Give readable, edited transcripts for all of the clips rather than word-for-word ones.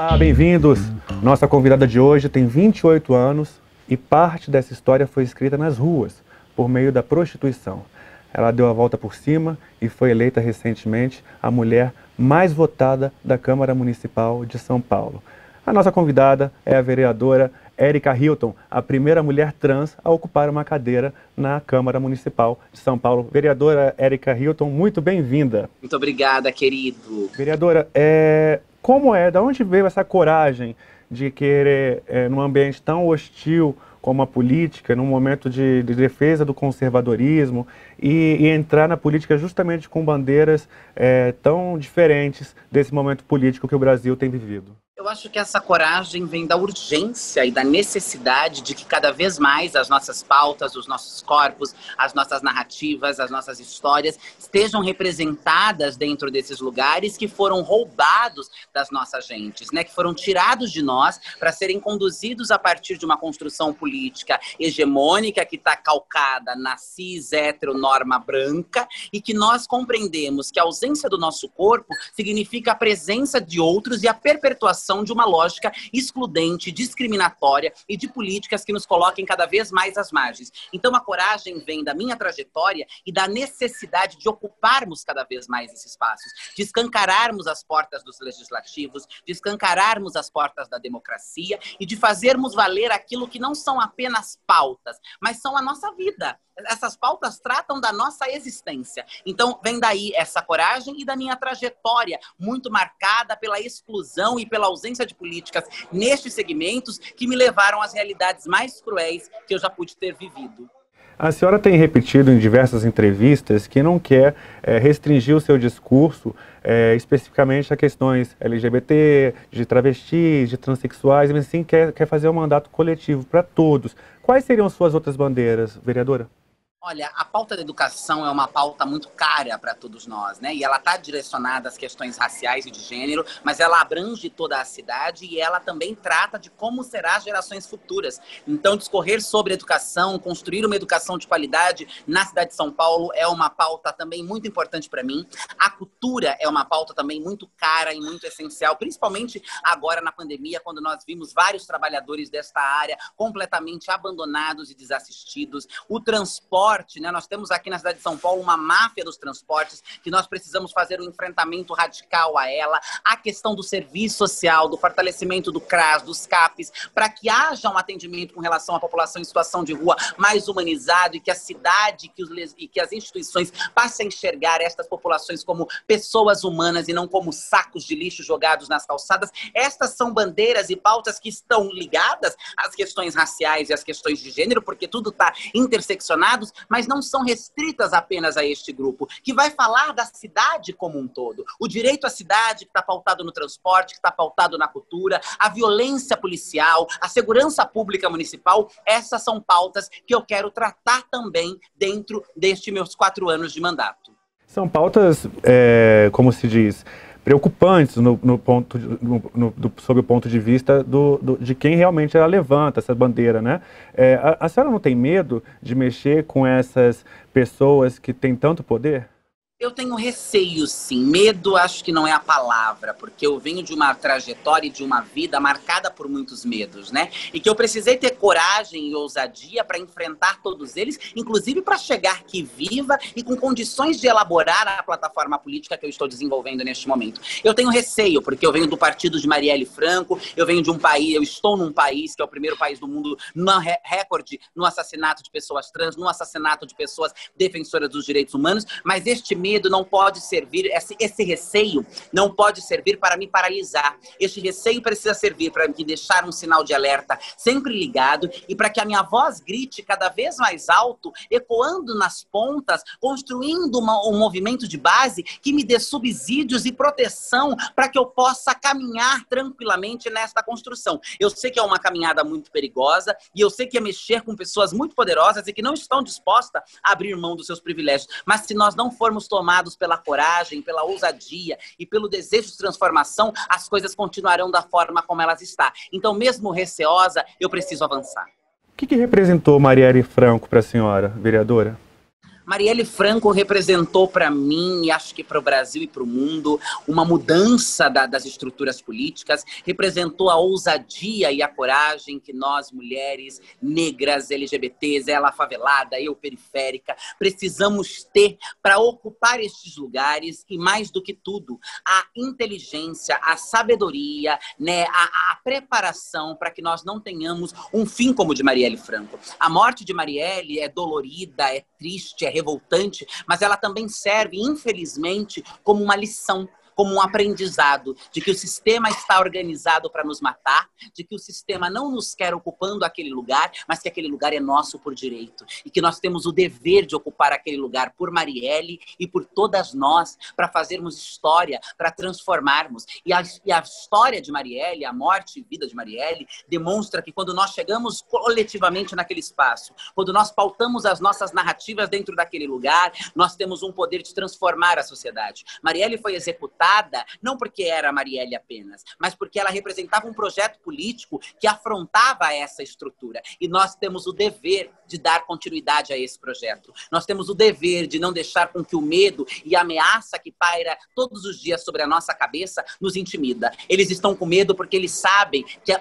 Olá, bem-vindos! Nossa convidada de hoje tem 28 anos e parte dessa história foi escrita nas ruas, por meio da prostituição. Ela deu a volta por cima e foi eleita recentemente a mulher mais votada da Câmara Municipal de São Paulo. A nossa convidada é a vereadora Érica Hilton, a primeira mulher trans a ocupar uma cadeira na Câmara Municipal de São Paulo. Vereadora Érica Hilton, muito bem-vinda. Muito obrigada, querido. Vereadora, da onde veio essa coragem de querer, num ambiente tão hostil como a política, num momento de defesa do conservadorismo, e entrar na política justamente com bandeiras tão diferentes desse momento político que o Brasil tem vivido? Eu acho que essa coragem vem da urgência e da necessidade de que cada vez mais as nossas pautas, os nossos corpos, as nossas narrativas, as nossas histórias estejam representadas dentro desses lugares que foram roubados das nossas gentes, né? Que foram tirados de nós para serem conduzidos a partir de uma construção política hegemônica que está calcada na cis, hétero, norma branca, e que nós compreendemos que a ausência do nosso corpo significa a presença de outros e a perpetuação de uma lógica excludente, discriminatória e de políticas que nos coloquem cada vez mais às margens. Então a coragem vem da minha trajetória e da necessidade de ocuparmos cada vez mais esses espaços, de escancararmos as portas dos legislativos, de escancararmos as portas da democracia e de fazermos valer aquilo que não são apenas pautas, mas são a nossa vida. Essas pautas tratam da nossa existência. Então, vem daí essa coragem e da minha trajetória, muito marcada pela exclusão e pela ausência de políticas nestes segmentos que me levaram às realidades mais cruéis que eu já pude ter vivido. A senhora tem repetido em diversas entrevistas que não quer restringir o seu discurso especificamente a questões LGBT, de travestis, de transexuais, mas sim quer fazer um mandato coletivo para todos. Quais seriam suas outras bandeiras, vereadora? Olha, a pauta da educação é uma pauta muito cara para todos nós, né? E ela está direcionada às questões raciais e de gênero, mas ela abrange toda a cidade e ela também trata de como serão as gerações futuras. Então, discorrer sobre educação, construir uma educação de qualidade na cidade de São Paulo é uma pauta também muito importante para mim. A cultura é uma pauta também muito cara e muito essencial, principalmente agora na pandemia, quando nós vimos vários trabalhadores desta área completamente abandonados e desassistidos. O transporte, né? Nós temos aqui na cidade de São Paulo uma máfia dos transportes que nós precisamos fazer um enfrentamento radical a ela. A questão do serviço social, do fortalecimento do CRAS, dos CAPs, para que haja um atendimento com relação à população em situação de rua mais humanizado e que a cidade e que as instituições passem a enxergar estas populações como pessoas humanas e não como sacos de lixo jogados nas calçadas. Estas são bandeiras e pautas que estão ligadas às questões raciais e às questões de gênero, porque tudo está interseccionado, mas não são restritas apenas a este grupo, que vai falar da cidade como um todo. O direito à cidade, que está pautado no transporte, que está pautado na cultura, a violência policial, a segurança pública municipal, essas são pautas que eu quero tratar também dentro destes meus 4 anos de mandato. São pautas, como se diz, preocupantes sob o ponto de vista de quem realmente ela levanta essa bandeira, né? A senhora não tem medo de mexer com essas pessoas que têm tanto poder? Eu tenho receio, sim. Medo acho que não é a palavra, porque eu venho de uma trajetória e de uma vida marcada por muitos medos, né? E que eu precisei ter coragem e ousadia para enfrentar todos eles, inclusive para chegar aqui viva e com condições de elaborar a plataforma política que eu estou desenvolvendo neste momento. Eu tenho receio, porque eu venho do partido de Marielle Franco, eu estou num país que é o primeiro país do mundo no recorde no assassinato de pessoas trans, no assassinato de pessoas defensoras dos direitos humanos, mas este medo não pode servir, esse receio não pode servir para me paralisar. Este receio precisa servir para me deixar um sinal de alerta sempre ligado e para que a minha voz grite cada vez mais alto, ecoando nas pontas, construindo um movimento de base que me dê subsídios e proteção para que eu possa caminhar tranquilamente nesta construção. Eu sei que é uma caminhada muito perigosa e eu sei que é mexer com pessoas muito poderosas e que não estão dispostas a abrir mão dos seus privilégios, mas se nós não formos tomados pela coragem, pela ousadia e pelo desejo de transformação, as coisas continuarão da forma como elas estão. Então, mesmo receosa, eu preciso avançar. O que representou Marielle Franco para a senhora, vereadora? Marielle Franco representou para mim, e acho que para o Brasil e para o mundo, uma mudança das estruturas políticas, representou a ousadia e a coragem que nós, mulheres, negras, LGBTs, ela favelada, eu periférica, precisamos ter para ocupar estes lugares e, mais do que tudo, a inteligência, a sabedoria, né, a preparação para que nós não tenhamos um fim como o de Marielle Franco. A morte de Marielle é dolorida, é triste, é revoltante, mas ela também serve, infelizmente, como uma lição, como um aprendizado de que o sistema está organizado para nos matar, de que o sistema não nos quer ocupando aquele lugar, mas que aquele lugar é nosso por direito e que nós temos o dever de ocupar aquele lugar por Marielle e por todas nós, para fazermos história, para transformarmos. E a história de Marielle, a morte e vida de Marielle, demonstra que quando nós chegamos coletivamente naquele espaço, quando nós pautamos as nossas narrativas dentro daquele lugar, nós temos um poder de transformar a sociedade. Marielle foi executada não porque era Marielle apenas, mas porque ela representava um projeto político que afrontava essa estrutura. E nós temos o dever de dar continuidade a esse projeto. Nós temos o dever de não deixar com que o medo e a ameaça que paira todos os dias sobre a nossa cabeça nos intimida. Eles estão com medo porque eles sabem que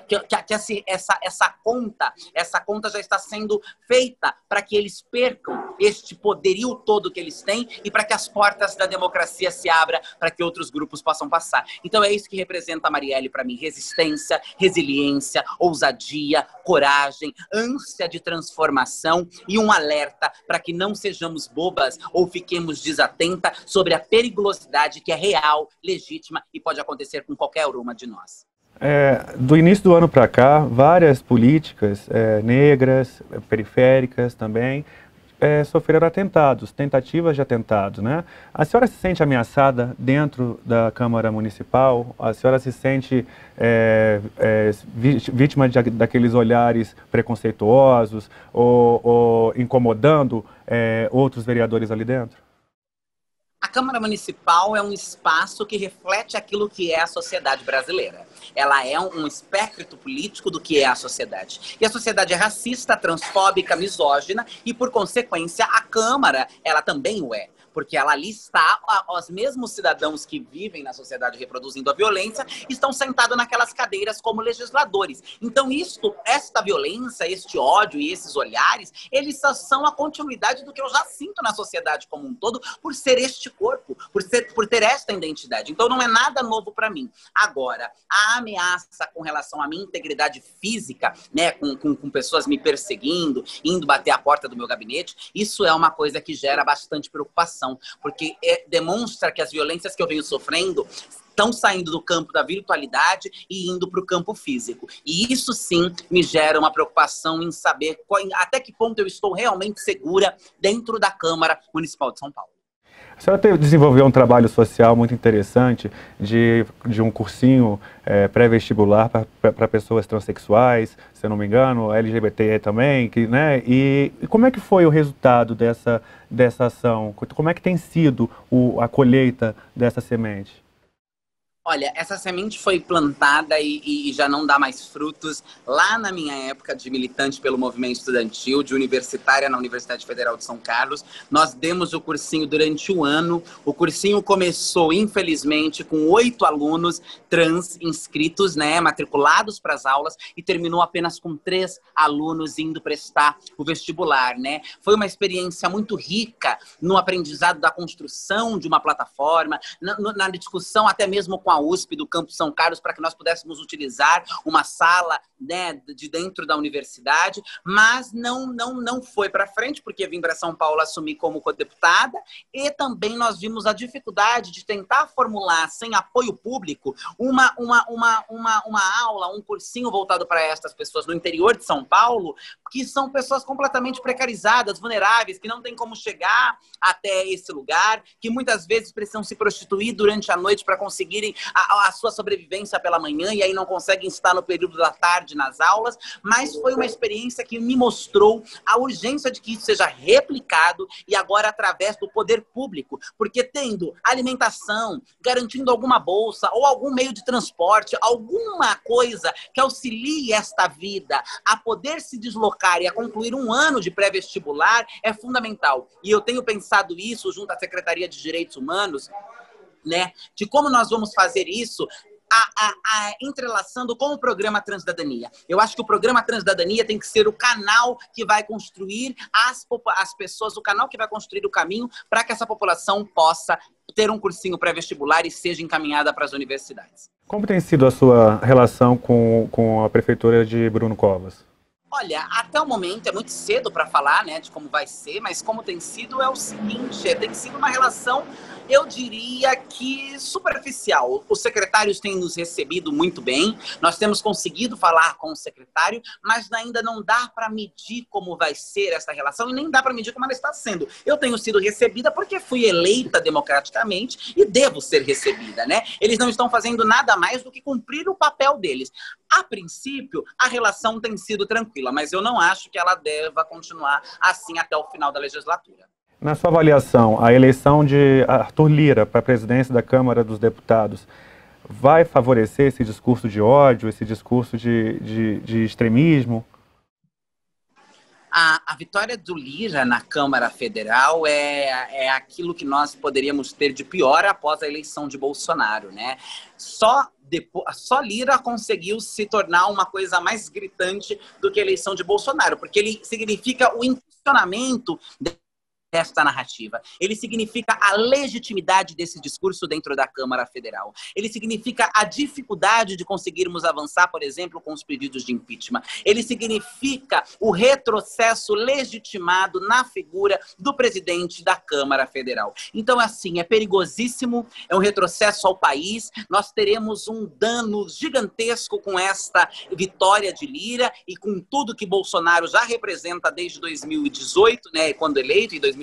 essa conta já está sendo feita para que eles percam este poderio todo que eles têm e para que as portas da democracia se abram para que outros grupos possam passar. Então é isso que representa a Marielle para mim: resistência, resiliência, ousadia, coragem, ânsia de transformação e um alerta para que não sejamos bobas ou fiquemos desatentas sobre a periculosidade que é real, legítima e pode acontecer com qualquer uma de nós. Do início do ano para cá, várias políticas negras, periféricas também, sofreram atentados, tentativas de atentado, né? A senhora se sente ameaçada dentro da Câmara Municipal? A senhora se sente vítima daqueles olhares preconceituosos ou incomodando outros vereadores ali dentro? A Câmara Municipal é um espaço que reflete aquilo que é a sociedade brasileira. Ela é um espectro político do que é a sociedade. E a sociedade é racista, transfóbica, misógina e, por consequência, a Câmara, ela também o é. Porque ela ali está, os mesmos cidadãos que vivem na sociedade reproduzindo a violência estão sentados naquelas cadeiras como legisladores. Então esta violência, este ódio e esses olhares, eles só são a continuidade do que eu já sinto na sociedade como um todo, por ser este corpo, por ter esta identidade. Então não é nada novo para mim. Agora, a ameaça com relação à minha integridade física, né, com pessoas me perseguindo, indo bater a porta do meu gabinete, isso é uma coisa que gera bastante preocupação. Porque demonstra que as violências que eu venho sofrendo estão saindo do campo da virtualidade e indo para o campo físico. E isso sim me gera uma preocupação em saber até que ponto eu estou realmente segura dentro da Câmara Municipal de São Paulo. A senhora desenvolveu um trabalho social muito interessante de um cursinho pré-vestibular para pessoas transexuais, se eu não me engano, LGBT também, né? E como é que foi o resultado dessa ação? Como é que tem sido a colheita dessa semente? Olha, essa semente foi plantada e já não dá mais frutos lá na minha época de militante pelo movimento estudantil, de universitária na Universidade Federal de São Carlos. Nós demos o cursinho durante um ano. O cursinho começou, infelizmente, com 8 alunos trans inscritos, né, matriculados para as aulas, e terminou apenas com 3 alunos indo prestar o vestibular, né? Foi uma experiência muito rica no aprendizado da construção de uma plataforma, na discussão até mesmo com a USP do Campus São Carlos, para que nós pudéssemos utilizar uma sala, né, de dentro da universidade, mas não foi para frente, porque vim para São Paulo assumir como codeputada, e também nós vimos a dificuldade de tentar formular, sem apoio público, uma aula, um cursinho voltado para estas pessoas no interior de São Paulo, que são pessoas completamente precarizadas, vulneráveis, que não têm como chegar até esse lugar, que muitas vezes precisam se prostituir durante a noite para conseguirem a sua sobrevivência pela manhã e aí não conseguem estar no período da tarde nas aulas, mas foi uma experiência que me mostrou a urgência de que isso seja replicado e agora através do poder público, porque tendo alimentação, garantindo alguma bolsa ou algum meio de transporte, alguma coisa que auxilie esta vida a poder se deslocar e a concluir um ano de pré-vestibular é fundamental. E eu tenho pensado isso junto à Secretaria de Direitos Humanos, né, de como nós vamos fazer isso entrelaçando com o programa Transcidadania. Eu acho que o programa Transcidadania tem que ser o canal que vai construir as pessoas, o canal que vai construir o caminho para que essa população possa ter um cursinho pré-vestibular e seja encaminhada para as universidades. Como tem sido a sua relação com a prefeitura de Bruno Covas? Olha, até o momento é muito cedo para falar, né, de como vai ser, mas como tem sido é o seguinte, tem sido uma relação, eu diria que superficial. Os secretários têm nos recebido muito bem, nós temos conseguido falar com o secretário, mas ainda não dá para medir como vai ser essa relação e nem dá para medir como ela está sendo. Eu tenho sido recebida porque fui eleita democraticamente e devo ser recebida, né? Eles não estão fazendo nada mais do que cumprir o papel deles. A princípio, a relação tem sido tranquila, mas eu não acho que ela deva continuar assim até o final da legislatura. Na sua avaliação, a eleição de Arthur Lira para a presidência da Câmara dos Deputados vai favorecer esse discurso de ódio, esse discurso de extremismo? A vitória do Lira na Câmara Federal é aquilo que nós poderíamos ter de pior após a eleição de Bolsonaro, né? Só Lira conseguiu se tornar uma coisa mais gritante do que a eleição de Bolsonaro, porque ele significa o impulsionamento desta narrativa. Ele significa a legitimidade desse discurso dentro da Câmara Federal. Ele significa a dificuldade de conseguirmos avançar, por exemplo, com os pedidos de impeachment. Ele significa o retrocesso legitimado na figura do presidente da Câmara Federal. Então, assim, é perigosíssimo, é um retrocesso ao país. Nós teremos um dano gigantesco com esta vitória de Lira e com tudo que Bolsonaro já representa desde 2018, né, quando eleito, e 2019,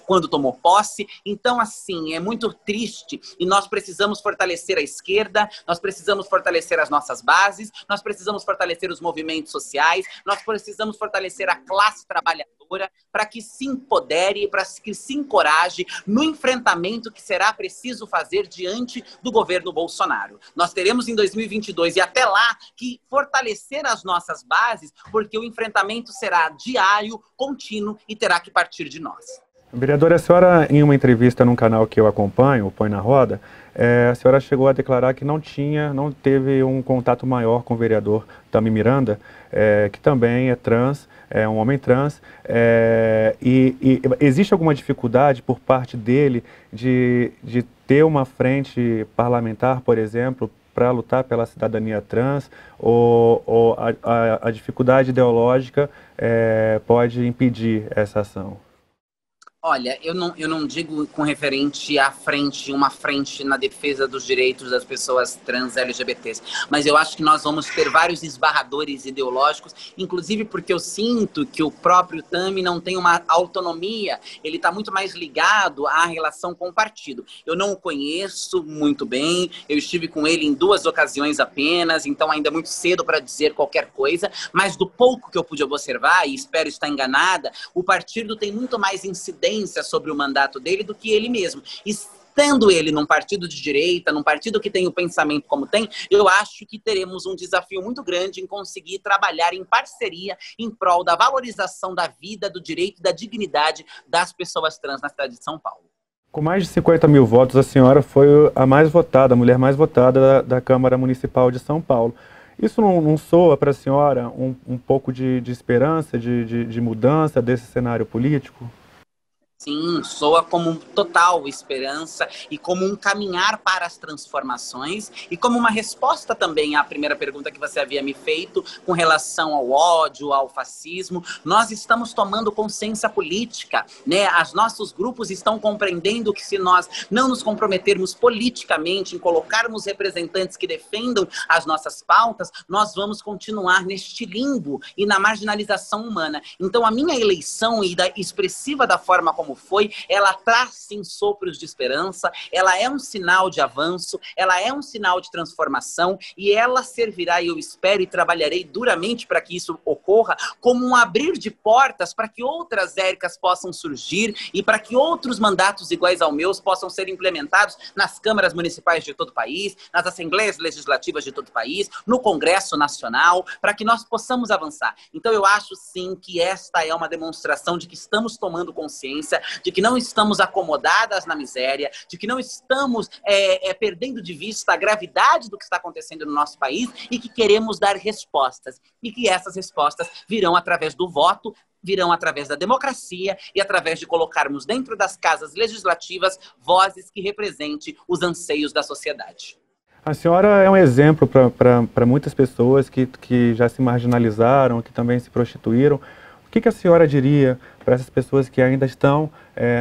quando tomou posse. Então, assim, é muito triste e nós precisamos fortalecer a esquerda, nós precisamos fortalecer as nossas bases, nós precisamos fortalecer os movimentos sociais, nós precisamos fortalecer a classe trabalhadora para que se empodere, para que se encoraje no enfrentamento que será preciso fazer diante do governo Bolsonaro. Nós teremos em 2022 e até lá que fortalecer as nossas bases, porque o enfrentamento será diário, contínuo e terá que partir de nós. Vereadora, a senhora, em uma entrevista num canal que eu acompanho, o Põe na Roda, a senhora chegou a declarar que não teve um contato maior com o vereador Tami Miranda, que também é trans, é um homem trans, e existe alguma dificuldade por parte dele de ter uma frente parlamentar, por exemplo, para lutar pela cidadania trans, ou a dificuldade ideológica pode impedir essa ação? Olha, eu não digo com referente à frente, uma frente na defesa dos direitos das pessoas trans LGBTs, mas eu acho que nós vamos ter vários esbarradores ideológicos, inclusive porque eu sinto que o próprio Tami não tem uma autonomia, ele está muito mais ligado à relação com o partido. Eu não o conheço muito bem, eu estive com ele em 2 ocasiões apenas, então ainda é muito cedo para dizer qualquer coisa, mas do pouco que eu pude observar, e espero estar enganada, o partido tem muito mais incidência sobre o mandato dele do que ele mesmo. Estando ele num partido de direita, num partido que tem o pensamento como tem, eu acho que teremos um desafio muito grande em conseguir trabalhar em parceria em prol da valorização da vida, do direito e da dignidade das pessoas trans na cidade de São Paulo. Com mais de 50 mil votos, a senhora foi a mais votada, a mulher mais votada da Câmara Municipal de São Paulo. Isso não soa para a senhora um pouco de esperança, de mudança desse cenário político? Sim, soa como total esperança e como um caminhar para as transformações e como uma resposta também à primeira pergunta que você havia me feito com relação ao ódio, ao fascismo. Nós estamos tomando consciência política, né? Os nossos grupos estão compreendendo que se nós não nos comprometermos politicamente em colocarmos representantes que defendam as nossas pautas, nós vamos continuar neste limbo e na marginalização humana. Então, a minha eleição e expressiva da forma como como foi, ela traz sim sopros de esperança, ela é um sinal de avanço, ela é um sinal de transformação e ela servirá, e eu espero e trabalharei duramente para que isso ocorra, como um abrir de portas para que outras Éricas possam surgir e para que outros mandatos iguais ao meu possam ser implementados nas câmaras municipais de todo o país, nas assembleias legislativas de todo o país, no Congresso Nacional, para que nós possamos avançar. Então eu acho sim que esta é uma demonstração de que estamos tomando consciência, de que não estamos acomodadas na miséria, de que não estamos perdendo de vista a gravidade do que está acontecendo no nosso país e que queremos dar respostas. E que essas respostas virão através do voto, virão através da democracia e através de colocarmos dentro das casas legislativas vozes que representem os anseios da sociedade. A senhora é um exemplo para muitas pessoas que já se marginalizaram, que também se prostituíram. O que a senhora diria para essas pessoas que ainda estão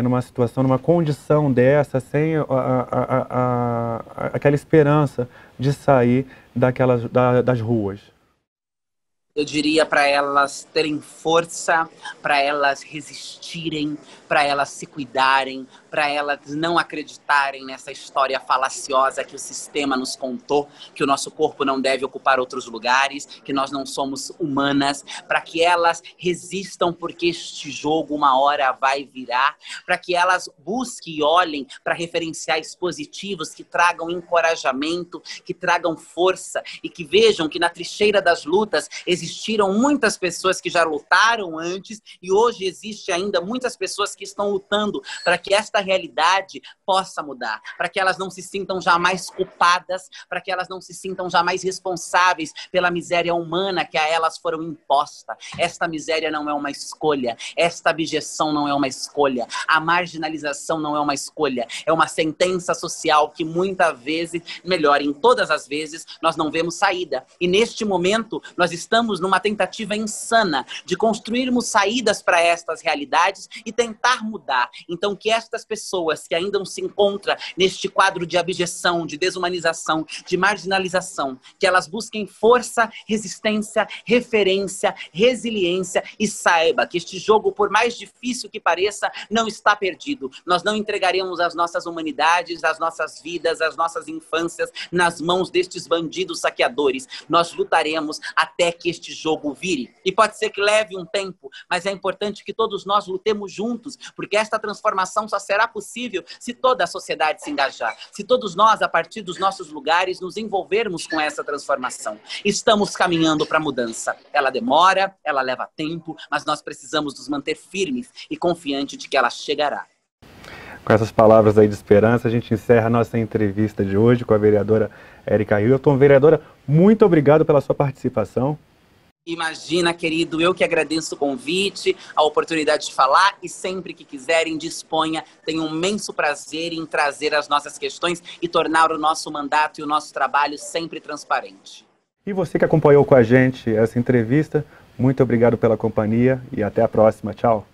numa situação, numa condição dessa, sem aquela esperança de sair das ruas? Eu diria para elas terem força, para elas resistirem, para elas se cuidarem, para elas não acreditarem nessa história falaciosa que o sistema nos contou, que o nosso corpo não deve ocupar outros lugares, que nós não somos humanas, para que elas resistam porque este jogo uma hora vai virar, para que elas busquem e olhem para referenciais positivos que tragam encorajamento, que tragam força e que vejam que na trincheira das lutas existiram muitas pessoas que já lutaram antes e hoje existe ainda muitas pessoas que estão lutando para que esta realidade possa mudar, para que elas não se sintam jamais culpadas, para que elas não se sintam jamais responsáveis pela miséria humana que a elas foram imposta. Esta miséria não é uma escolha, esta abjeção não é uma escolha, a marginalização não é uma escolha, é uma sentença social que muitas vezes, melhor, em todas as vezes, nós não vemos saída. E neste momento, nós estamos numa tentativa insana de construirmos saídas para estas realidades e tentar mudar. Então, que estas pessoas que ainda se encontram neste quadro de abjeção, de desumanização, de marginalização, que elas busquem força, resistência, referência, resiliência e saiba que este jogo, por mais difícil que pareça, não está perdido. Nós não entregaremos as nossas humanidades, as nossas vidas, as nossas infâncias nas mãos destes bandidos saqueadores. Nós lutaremos até que este jogo vire. E pode ser que leve um tempo, mas é importante que todos nós lutemos juntos, porque esta transformação só será possível se toda a sociedade se engajar, se todos nós, a partir dos nossos lugares, nos envolvermos com essa transformação. Estamos caminhando para a mudança. Ela demora, ela leva tempo, mas nós precisamos nos manter firmes e confiantes de que ela chegará. Com essas palavras aí de esperança, a gente encerra a nossa entrevista de hoje com a vereadora Érica Hilton. Vereadora, muito obrigado pela sua participação. Imagina, querido, eu que agradeço o convite, a oportunidade de falar e sempre que quiserem, disponha. Tenho um imenso prazer em trazer as nossas questões e tornar o nosso mandato e o nosso trabalho sempre transparente. E você que acompanhou com a gente essa entrevista, muito obrigado pela companhia e até a próxima. Tchau.